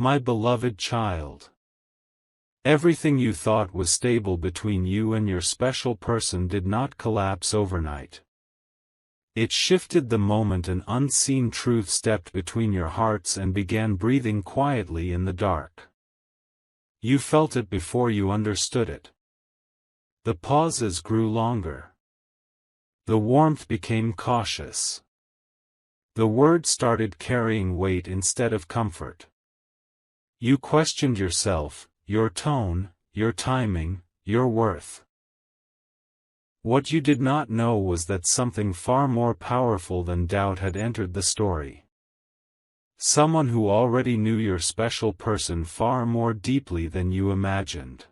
My beloved child. Everything you thought was stable between you and your special person did not collapse overnight. It shifted the moment an unseen truth stepped between your hearts and began breathing quietly in the dark. You felt it before you understood it. The pauses grew longer. The warmth became cautious. The words started carrying weight instead of comfort. You questioned yourself, your tone, your timing, your worth. What you did not know was that something far more powerful than doubt had entered the story. Someone who already knew your special person far more deeply than you imagined.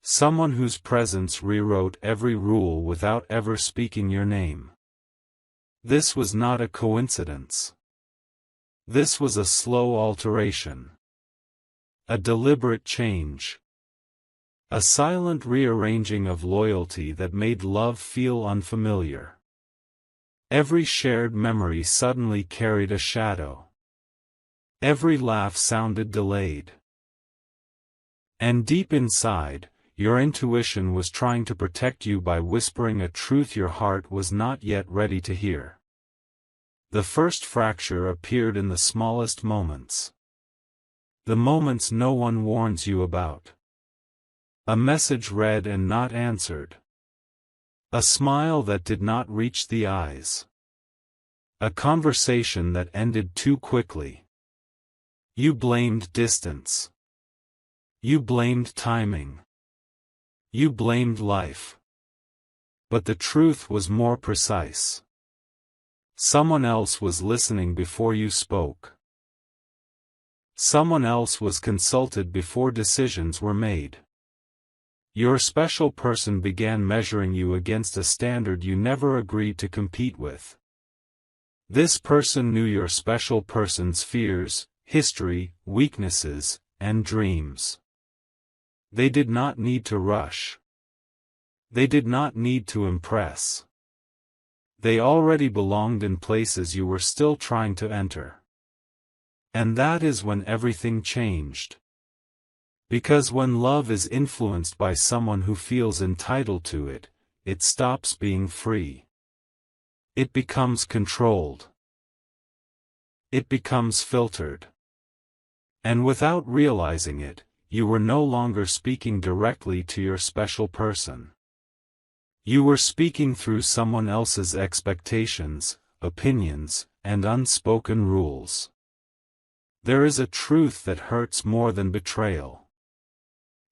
Someone whose presence rewrote every rule without ever speaking your name. This was not a coincidence. This was a slow alteration. A deliberate change. A silent rearranging of loyalty that made love feel unfamiliar. Every shared memory suddenly carried a shadow. Every laugh sounded delayed. And deep inside, your intuition was trying to protect you by whispering a truth your heart was not yet ready to hear. The first fracture appeared in the smallest moments. The moments no one warns you about. A message read and not answered. A smile that did not reach the eyes. A conversation that ended too quickly. You blamed distance. You blamed timing. You blamed life. But the truth was more precise. Someone else was listening before you spoke. Someone else was consulted before decisions were made. Your special person began measuring you against a standard you never agreed to compete with. This person knew your special person's fears, history, weaknesses, and dreams. They did not need to rush. They did not need to impress. They already belonged in places you were still trying to enter. And that is when everything changed. Because when love is influenced by someone who feels entitled to it, it stops being free. It becomes controlled. It becomes filtered. And without realizing it, you were no longer speaking directly to your special person. You were speaking through someone else's expectations, opinions, and unspoken rules. There is a truth that hurts more than betrayal.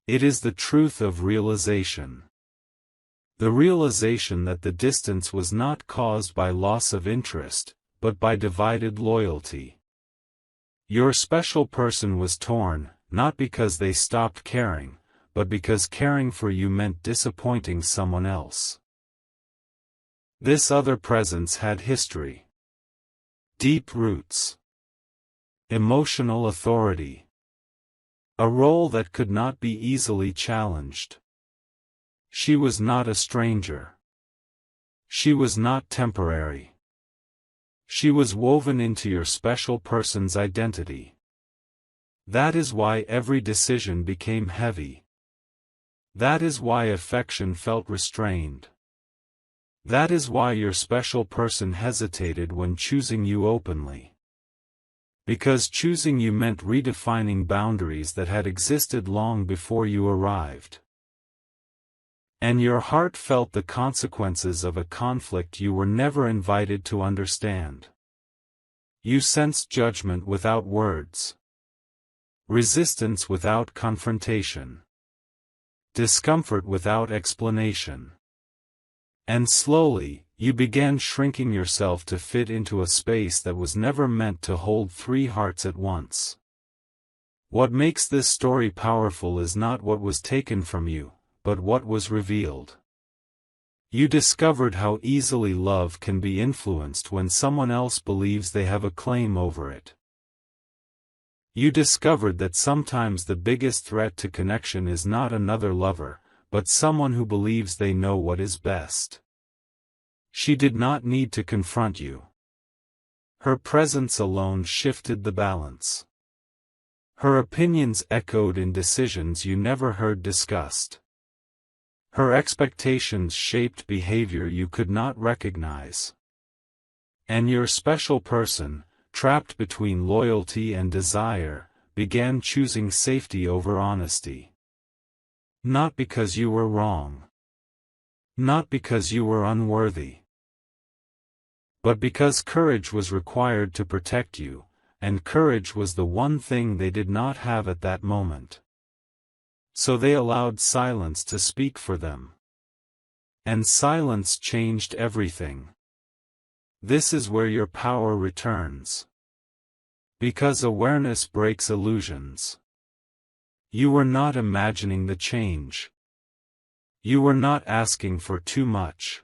It is the truth of realization. The realization that the distance was not caused by loss of interest, but by divided loyalty. Your special person was torn, not because they stopped caring, but because caring for you meant disappointing someone else. This other presence had history. Deep roots. Emotional authority. A role that could not be easily challenged. She was not a stranger. She was not temporary. She was woven into your special person's identity. That is why every decision became heavy. That is why affection felt restrained. That is why your special person hesitated when choosing you openly. Because choosing you meant redefining boundaries that had existed long before you arrived. And your heart felt the consequences of a conflict you were never invited to understand. You sensed judgment without words. Resistance without confrontation. Discomfort without explanation. And slowly, you began shrinking yourself to fit into a space that was never meant to hold three hearts at once. What makes this story powerful is not what was taken from you, but what was revealed. You discovered how easily love can be influenced when someone else believes they have a claim over it. You discovered that sometimes the biggest threat to connection is not another lover, but someone who believes they know what is best. She did not need to confront you. Her presence alone shifted the balance. Her opinions echoed in decisions you never heard discussed. Her expectations shaped behavior you could not recognize. And your special person, trapped between loyalty and desire, began choosing safety over honesty. Not because you were wrong. Not because you were unworthy. But because courage was required to protect you, and courage was the one thing they did not have at that moment. So they allowed silence to speak for them. And silence changed everything. This is where your power returns. Because awareness breaks illusions. You were not imagining the change. You were not asking for too much.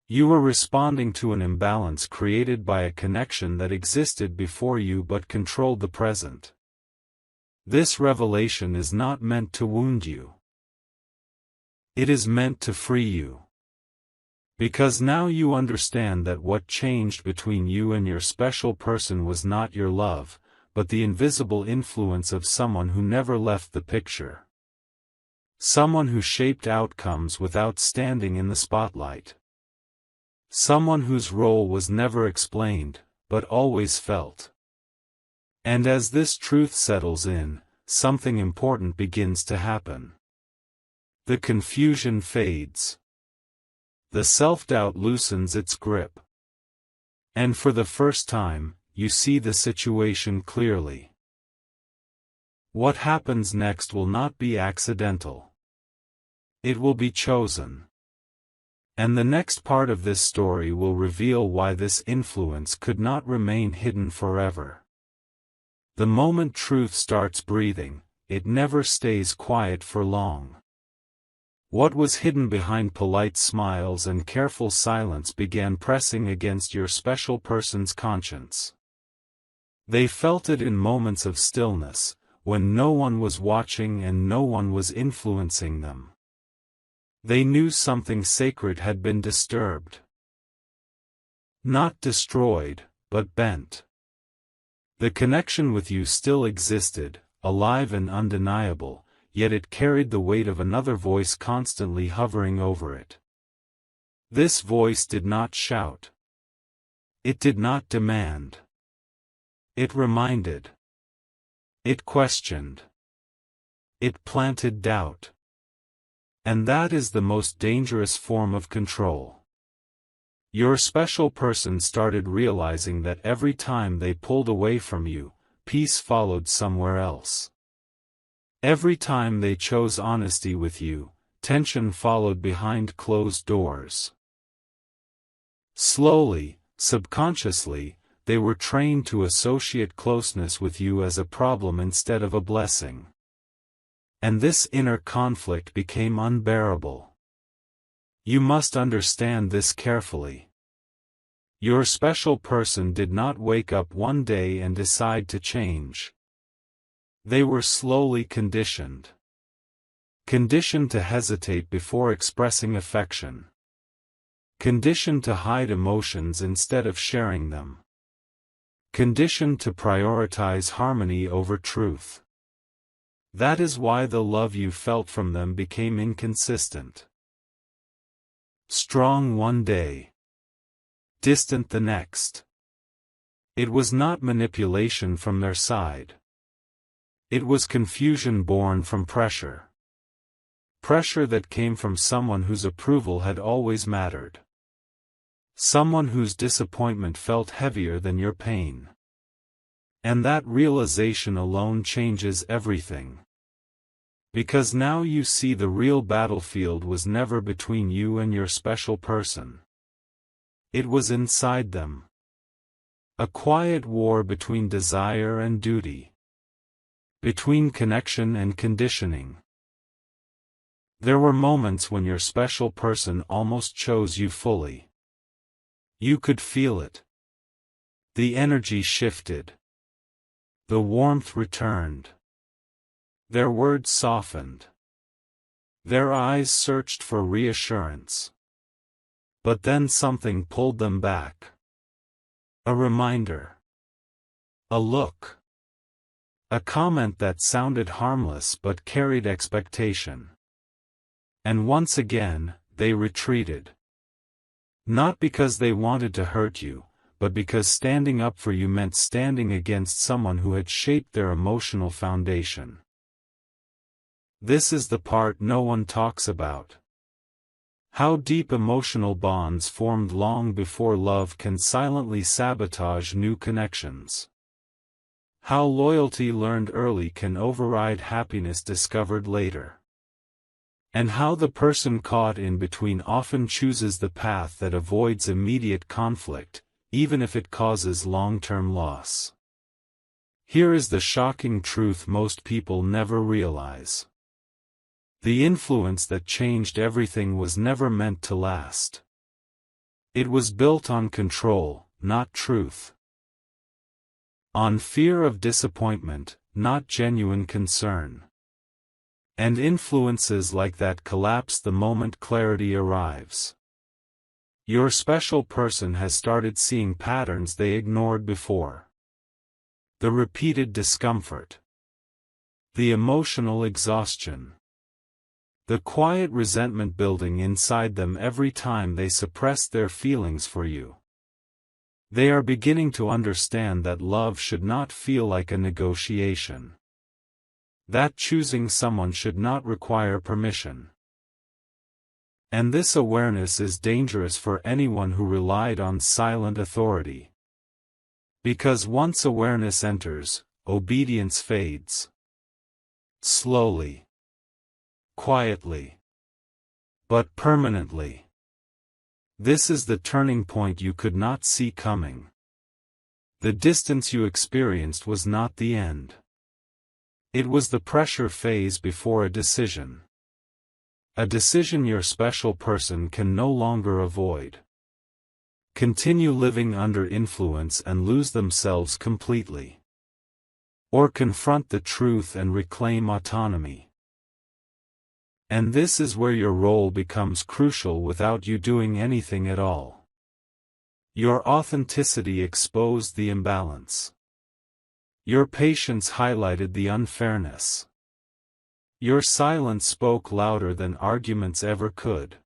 You were responding to an imbalance created by a connection that existed before you but controlled the present. This revelation is not meant to wound you. It is meant to free you. Because now you understand that what changed between you and your special person was not your love, but the invisible influence of someone who never left the picture. Someone who shaped outcomes without standing in the spotlight. Someone whose role was never explained, but always felt. And as this truth settles in, something important begins to happen. The confusion fades. The self-doubt loosens its grip. And for the first time, you see the situation clearly. What happens next will not be accidental. It will be chosen. And the next part of this story will reveal why this influence could not remain hidden forever. The moment truth starts breathing, it never stays quiet for long. What was hidden behind polite smiles and careful silence began pressing against your special person's conscience. They felt it in moments of stillness, when no one was watching and no one was influencing them. They knew something sacred had been disturbed. Not destroyed, but bent. The connection with you still existed, alive and undeniable, yet it carried the weight of another voice constantly hovering over it. This voice did not shout. It did not demand. It reminded. It questioned. It planted doubt. And that is the most dangerous form of control. Your special person started realizing that every time they pulled away from you, peace followed somewhere else. Every time they chose honesty with you, tension followed behind closed doors. Slowly, subconsciously, they were trained to associate closeness with you as a problem instead of a blessing. And this inner conflict became unbearable. You must understand this carefully. Your special person did not wake up one day and decide to change. They were slowly conditioned. Conditioned to hesitate before expressing affection. Conditioned to hide emotions instead of sharing them. Conditioned to prioritize harmony over truth. That is why the love you felt from them became inconsistent. Strong one day. Distant the next. It was not manipulation from their side. It was confusion born from pressure. Pressure that came from someone whose approval had always mattered. Someone whose disappointment felt heavier than your pain. And that realization alone changes everything. Because now you see the real battlefield was never between you and your special person. It was inside them. A quiet war between desire and duty. Between connection and conditioning. There were moments when your special person almost chose you fully. You could feel it. The energy shifted. The warmth returned. Their words softened. Their eyes searched for reassurance. But then something pulled them back. A reminder. A look. A comment that sounded harmless but carried expectation. And once again, they retreated. Not because they wanted to hurt you, but because standing up for you meant standing against someone who had shaped their emotional foundation. This is the part no one talks about. How deep emotional bonds formed long before love can silently sabotage new connections. How loyalty learned early can override happiness discovered later. And how the person caught in between often chooses the path that avoids immediate conflict, even if it causes long-term loss. Here is the shocking truth most people never realize. The influence that changed everything was never meant to last. It was built on control, not truth. On fear of disappointment, not genuine concern. And influences like that collapse the moment clarity arrives. Your special person has started seeing patterns they ignored before. The repeated discomfort. The emotional exhaustion. The quiet resentment building inside them every time they suppress their feelings for you. They are beginning to understand that love should not feel like a negotiation. That choosing someone should not require permission. And this awareness is dangerous for anyone who relied on silent authority. Because once awareness enters, obedience fades. Slowly. Quietly. But permanently. This is the turning point you could not see coming. The distance you experienced was not the end. It was the pressure phase before a decision. A decision your special person can no longer avoid. Continue living under influence and lose themselves completely. Or confront the truth and reclaim autonomy. And this is where your role becomes crucial without you doing anything at all. Your authenticity exposed the imbalance. Your patience highlighted the unfairness. Your silence spoke louder than arguments ever could.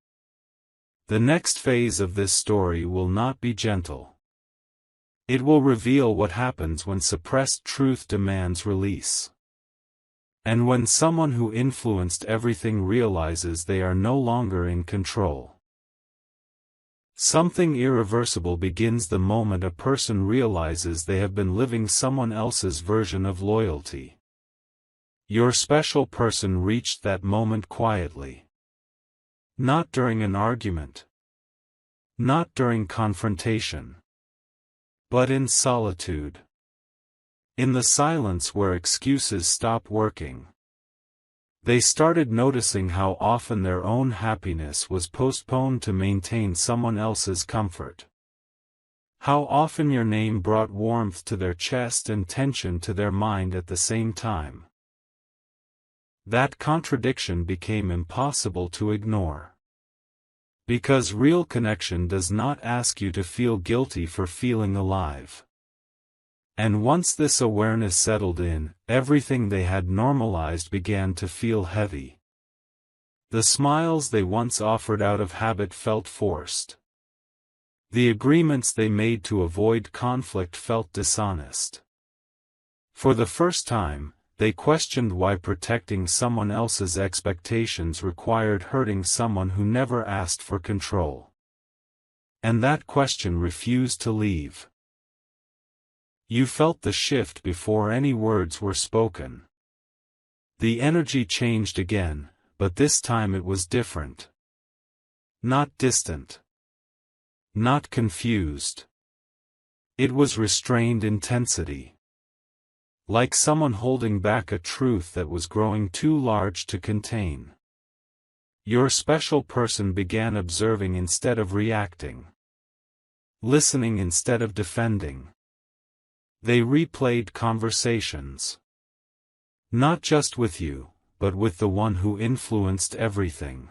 The next phase of this story will not be gentle. It will reveal what happens when suppressed truth demands release. And when someone who influenced everything realizes they are no longer in control. Something irreversible begins the moment a person realizes they have been living someone else's version of loyalty. Your special person reached that moment quietly. Not during an argument. Not during confrontation. But in solitude. In the silence where excuses stop working. They started noticing how often their own happiness was postponed to maintain someone else's comfort. How often your name brought warmth to their chest and tension to their mind at the same time. That contradiction became impossible to ignore. Because real connection does not ask you to feel guilty for feeling alive. And once this awareness settled in, everything they had normalized began to feel heavy. The smiles they once offered out of habit felt forced. The agreements they made to avoid conflict felt dishonest. For the first time, they questioned why protecting someone else's expectations required hurting someone who never asked for control. And that question refused to leave. You felt the shift before any words were spoken. The energy changed again, but this time it was different. Not distant. Not confused. It was restrained intensity. Like someone holding back a truth that was growing too large to contain. Your special person began observing instead of reacting. Listening instead of defending. They replayed conversations. Not just with you, but with the one who influenced everything.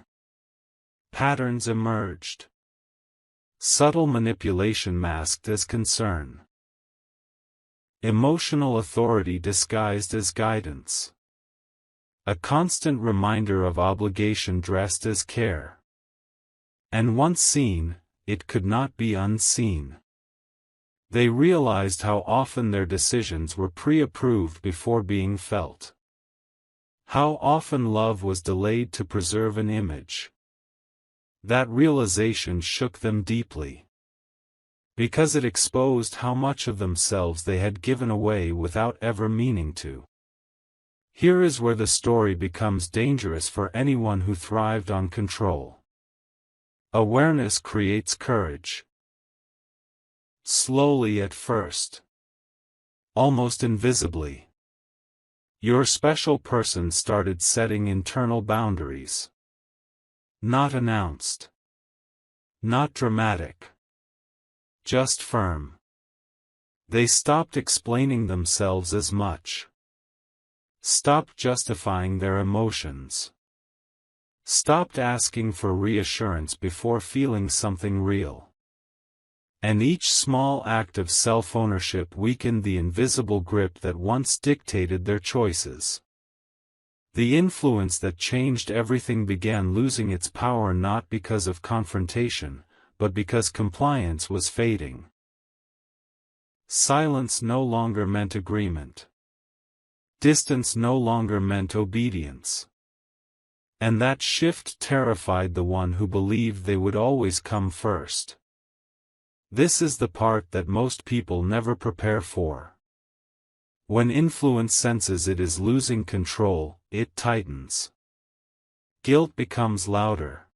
Patterns emerged. Subtle manipulation masked as concern. Emotional authority disguised as guidance. A constant reminder of obligation dressed as care. And once seen, it could not be unseen. They realized how often their decisions were pre-approved before being felt. How often love was delayed to preserve an image. That realization shook them deeply. Because it exposed how much of themselves they had given away without ever meaning to. Here is where the story becomes dangerous for anyone who thrived on control. Awareness creates courage. Slowly at first. Almost invisibly. Your special person started setting internal boundaries. Not announced. Not dramatic. Just firm. They stopped explaining themselves as much. Stopped justifying their emotions. Stopped asking for reassurance before feeling something real. And each small act of self-ownership weakened the invisible grip that once dictated their choices. The influence that changed everything began losing its power not because of confrontation, but because compliance was fading. Silence no longer meant agreement. Distance no longer meant obedience. And that shift terrified the one who believed they would always come first. This is the part that most people never prepare for. When influence senses it is losing control, it tightens. Guilt becomes louder.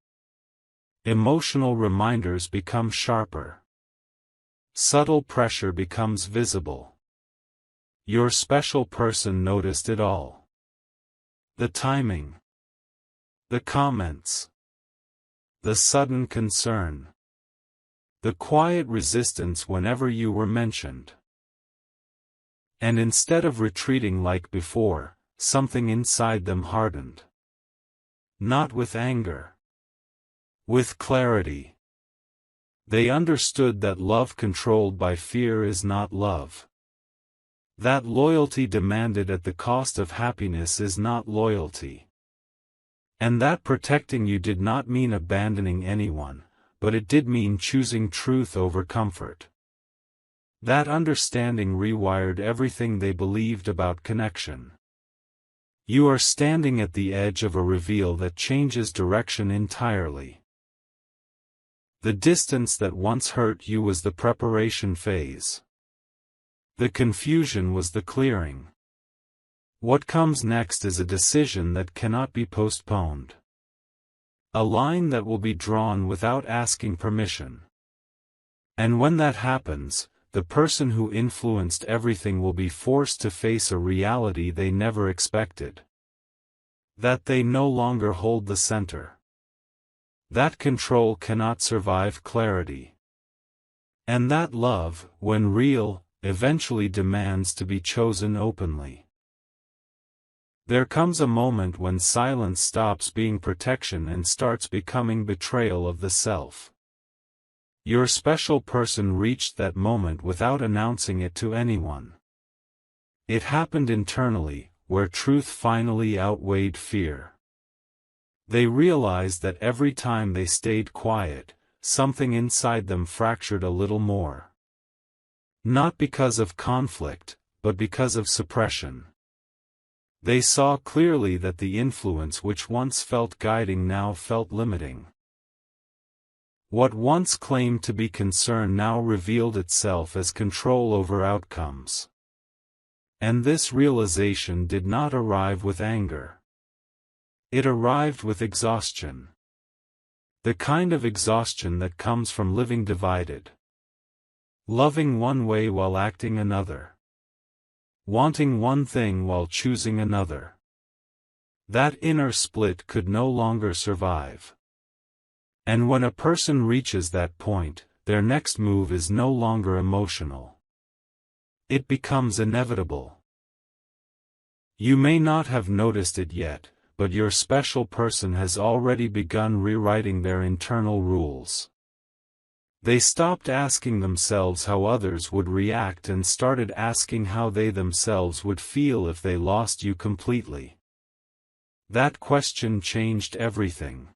Emotional reminders become sharper. Subtle pressure becomes visible. Your special person noticed it all. The timing. The comments. The sudden concern. The quiet resistance whenever you were mentioned. And instead of retreating like before, something inside them hardened. Not with anger. With clarity. They understood that love controlled by fear is not love. That loyalty demanded at the cost of happiness is not loyalty. And that protecting you did not mean abandoning anyone, but it did mean choosing truth over comfort. That understanding rewired everything they believed about connection. You are standing at the edge of a reveal that changes direction entirely. The distance that once hurt you was the preparation phase. The confusion was the clearing. What comes next is a decision that cannot be postponed. A line that will be drawn without asking permission. And when that happens, the person who influenced everything will be forced to face a reality they never expected. That they no longer hold the center. That control cannot survive clarity. And that love, when real, eventually demands to be chosen openly. There comes a moment when silence stops being protection and starts becoming betrayal of the self. Your special person reached that moment without announcing it to anyone. It happened internally, where truth finally outweighed fear. They realized that every time they stayed quiet, something inside them fractured a little more. Not because of conflict, but because of suppression. They saw clearly that the influence which once felt guiding now felt limiting. What once claimed to be concern now revealed itself as control over outcomes. And this realization did not arrive with anger. It arrived with exhaustion. The kind of exhaustion that comes from living divided. Loving one way while acting another. Wanting one thing while choosing another. That inner split could no longer survive. And when a person reaches that point, their next move is no longer emotional. It becomes inevitable. You may not have noticed it yet, but your special person has already begun rewriting their internal rules. They stopped asking themselves how others would react and started asking how they themselves would feel if they lost you completely. That question changed everything.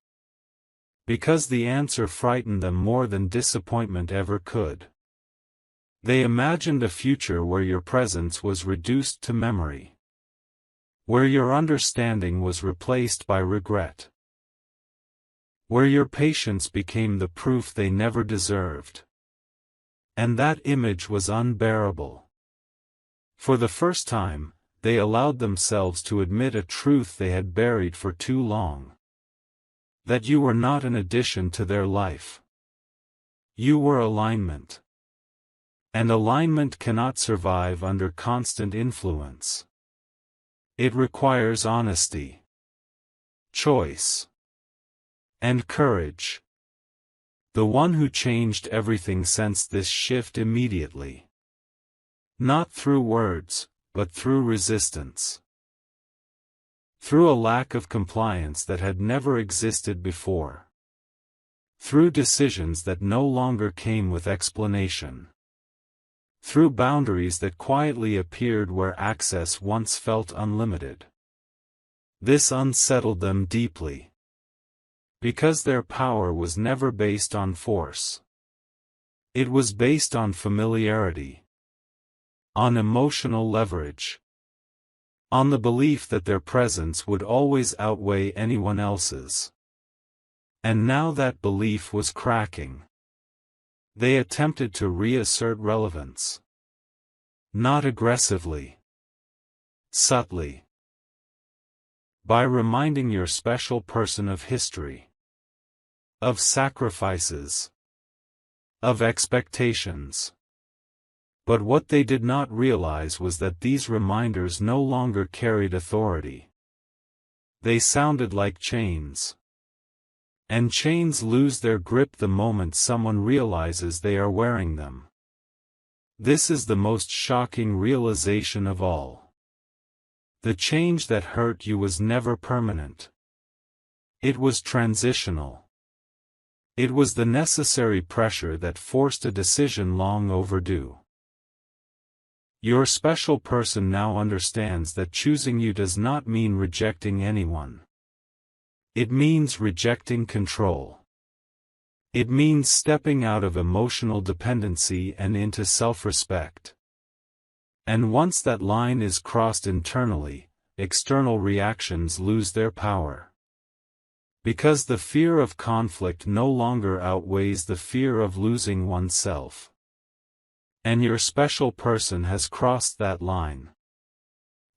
Because the answer frightened them more than disappointment ever could. They imagined a future where your presence was reduced to memory. Where your understanding was replaced by regret. Where your patience became the proof they never deserved. And that image was unbearable. For the first time, they allowed themselves to admit a truth they had buried for too long. That you were not an addition to their life. You were alignment. And alignment cannot survive under constant influence. It requires honesty, choice, and courage. The one who changed everything sensed this shift immediately. Not through words, but through resistance. Through a lack of compliance that had never existed before. Through decisions that no longer came with explanation. Through boundaries that quietly appeared where access once felt unlimited. This unsettled them deeply. Because their power was never based on force. It was based on familiarity. On emotional leverage. On the belief that their presence would always outweigh anyone else's. And now that belief was cracking. They attempted to reassert relevance. Not aggressively. Subtly. By reminding your special person of history. Of sacrifices. Of expectations. But what they did not realize was that these reminders no longer carried authority. They sounded like chains. And chains lose their grip the moment someone realizes they are wearing them. This is the most shocking realization of all. The change that hurt you was never permanent. It was transitional. It was the necessary pressure that forced a decision long overdue. Your special person now understands that choosing you does not mean rejecting anyone. It means rejecting control. It means stepping out of emotional dependency and into self-respect. And once that line is crossed internally, external reactions lose their power. Because the fear of conflict no longer outweighs the fear of losing oneself. And your special person has crossed that line.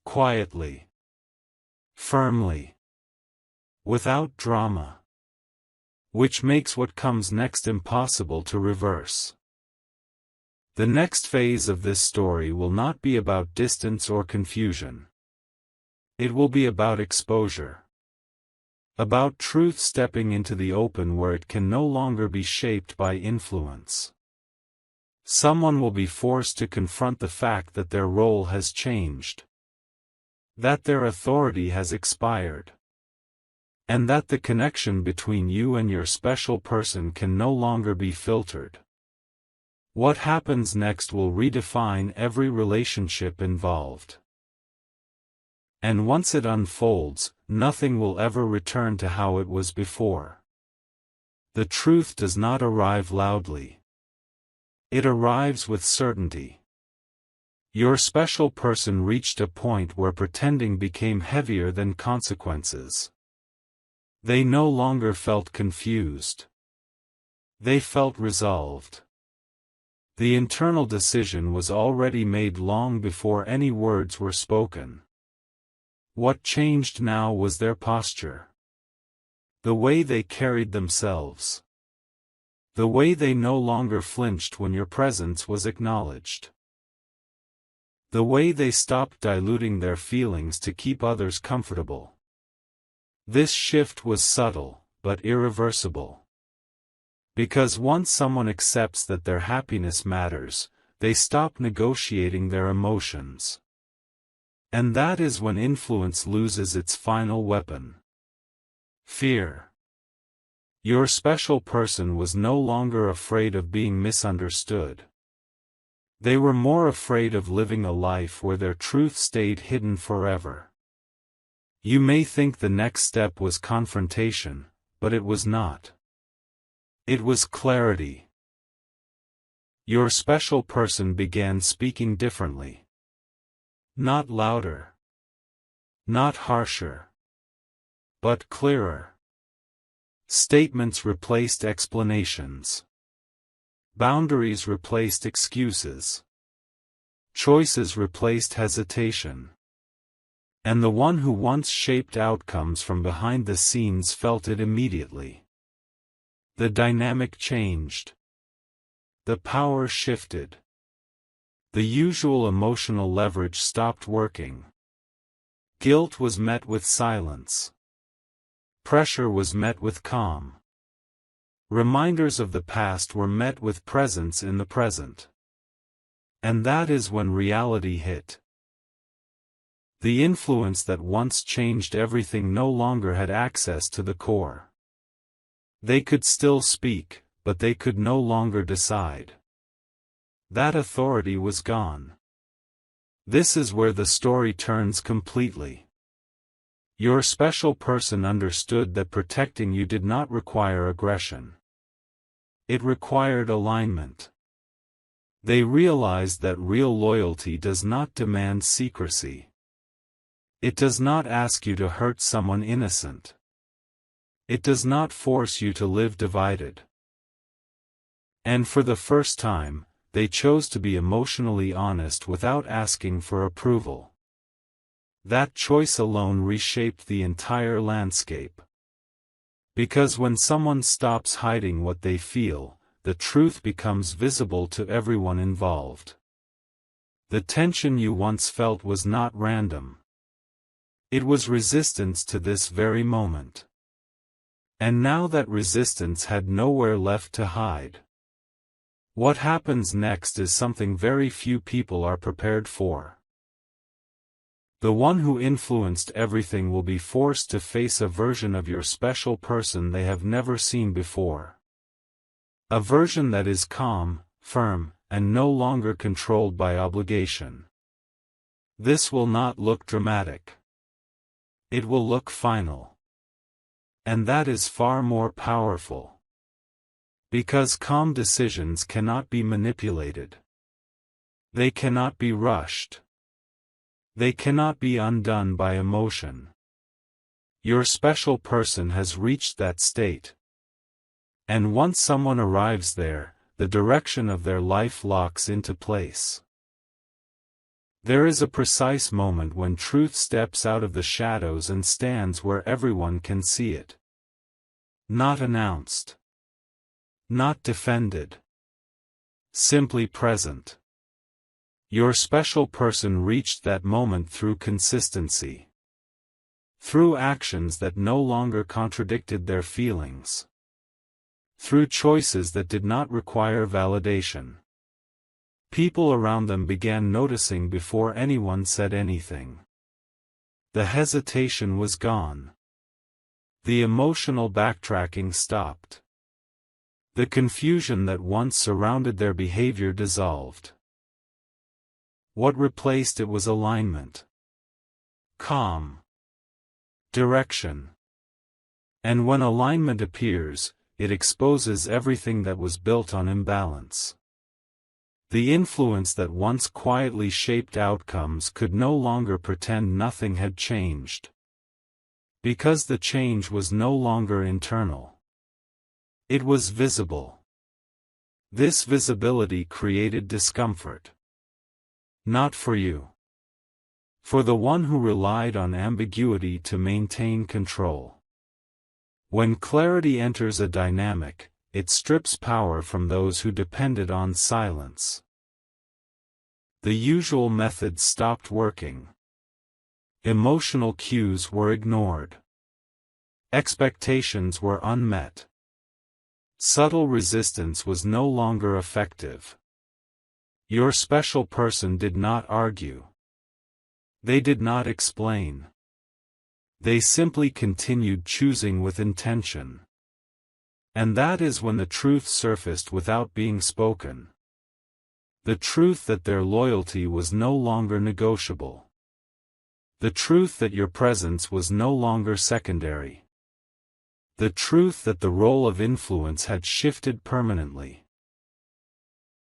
Quietly. Firmly. Without drama. Which makes what comes next impossible to reverse. The next phase of this story will not be about distance or confusion. It will be about exposure. About truth stepping into the open where it can no longer be shaped by influence. Someone will be forced to confront the fact that their role has changed. That their authority has expired. And that the connection between you and your special person can no longer be filtered. What happens next will redefine every relationship involved. And once it unfolds, nothing will ever return to how it was before. The truth does not arrive loudly. It arrives with certainty. Your special person reached a point where pretending became heavier than consequences. They no longer felt confused. They felt resolved. The internal decision was already made long before any words were spoken. What changed now was their posture. The way they carried themselves. The way they no longer flinched when your presence was acknowledged. The way they stopped diluting their feelings to keep others comfortable. This shift was subtle, but irreversible. Because once someone accepts that their happiness matters, they stop negotiating their emotions. And that is when influence loses its final weapon. Fear. Your special person was no longer afraid of being misunderstood. They were more afraid of living a life where their truth stayed hidden forever. You may think the next step was confrontation, but it was not. It was clarity. Your special person began speaking differently. Not louder. Not harsher. But clearer. Statements replaced explanations. Boundaries replaced excuses. Choices replaced hesitation. And the one who once shaped outcomes from behind the scenes felt it immediately. The dynamic changed. The power shifted. The usual emotional leverage stopped working. Guilt was met with silence. Pressure was met with calm. Reminders of the past were met with presence in the present. And that is when reality hit. The influence that once changed everything no longer had access to the core. They could still speak, but they could no longer decide. That authority was gone. This is where the story turns completely. Your special person understood that protecting you did not require aggression. It required alignment. They realized that real loyalty does not demand secrecy. It does not ask you to hurt someone innocent. It does not force you to live divided. And for the first time, they chose to be emotionally honest without asking for approval. That choice alone reshaped the entire landscape. Because when someone stops hiding what they feel, the truth becomes visible to everyone involved. The tension you once felt was not random. It was resistance to this very moment. And now that resistance had nowhere left to hide. What happens next is something very few people are prepared for. The one who influenced everything will be forced to face a version of your special person they have never seen before. A version that is calm, firm, and no longer controlled by obligation. This will not look dramatic. It will look final. And that is far more powerful. Because calm decisions cannot be manipulated. They cannot be rushed. They cannot be undone by emotion. Your special person has reached that state. And once someone arrives there, the direction of their life locks into place. There is a precise moment when truth steps out of the shadows and stands where everyone can see it. Not announced. Not defended. Simply present. Your special person reached that moment through consistency. Through actions that no longer contradicted their feelings. Through choices that did not require validation. People around them began noticing before anyone said anything. The hesitation was gone. The emotional backtracking stopped. The confusion that once surrounded their behavior dissolved. What replaced it was alignment. Calm. Direction. And when alignment appears, it exposes everything that was built on imbalance. The influence that once quietly shaped outcomes could no longer pretend nothing had changed. Because the change was no longer internal. It was visible. This visibility created discomfort. Not for you. For the one who relied on ambiguity to maintain control. When clarity enters a dynamic, it strips power from those who depended on silence. The usual methods stopped working. Emotional cues were ignored. Expectations were unmet. Subtle resistance was no longer effective. Your special person did not argue. They did not explain. They simply continued choosing with intention. And that is when the truth surfaced without being spoken. The truth that their loyalty was no longer negotiable. The truth that your presence was no longer secondary. The truth that the role of influence had shifted permanently.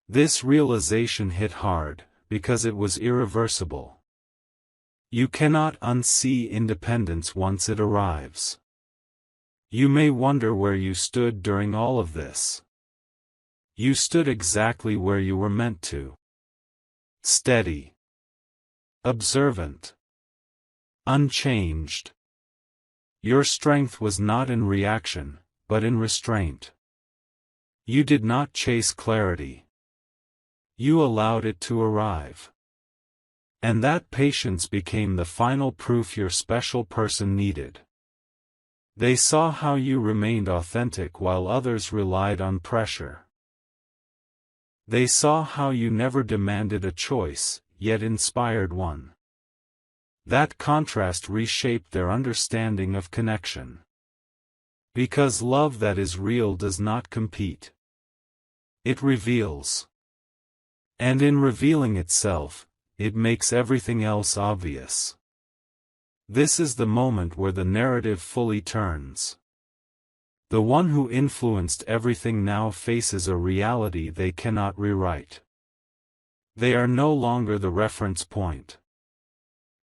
This realization hit hard, because it was irreversible. You cannot unsee independence once it arrives. You may wonder where you stood during all of this. You stood exactly where you were meant to. Steady. Observant. Unchanged. Your strength was not in reaction, but in restraint. You did not chase clarity. You allowed it to arrive. And that patience became the final proof your special person needed. They saw how you remained authentic while others relied on pressure. They saw how you never demanded a choice, yet inspired one. That contrast reshaped their understanding of connection. Because love that is real does not compete. It reveals. And in revealing itself, it makes everything else obvious. This is the moment where the narrative fully turns. The one who influenced everything now faces a reality they cannot rewrite. They are no longer the reference point.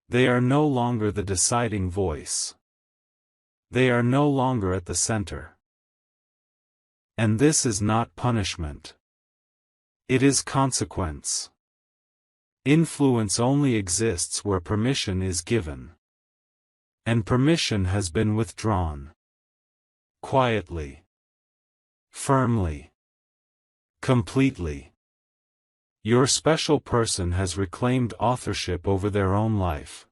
They are no longer the deciding voice. They are no longer at the center. And this is not punishment. It is consequence. Influence only exists where permission is given. And permission has been withdrawn. Quietly. Firmly. Completely. Your special person has reclaimed authorship over their own life.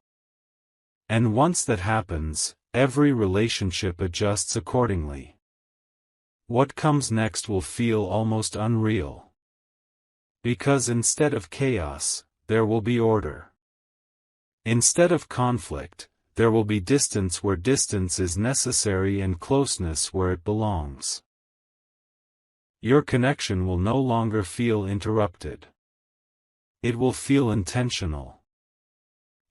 And once that happens, every relationship adjusts accordingly. What comes next will feel almost unreal. Because instead of chaos, there will be order. Instead of conflict, there will be distance where distance is necessary and closeness where it belongs. Your connection will no longer feel interrupted. It will feel intentional.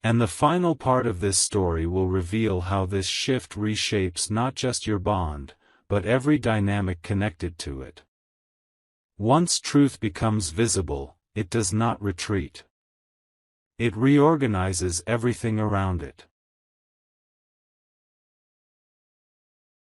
And the final part of this story will reveal how this shift reshapes not just your bond, but every dynamic connected to it. Once truth becomes visible, it does not retreat. It reorganizes everything around it.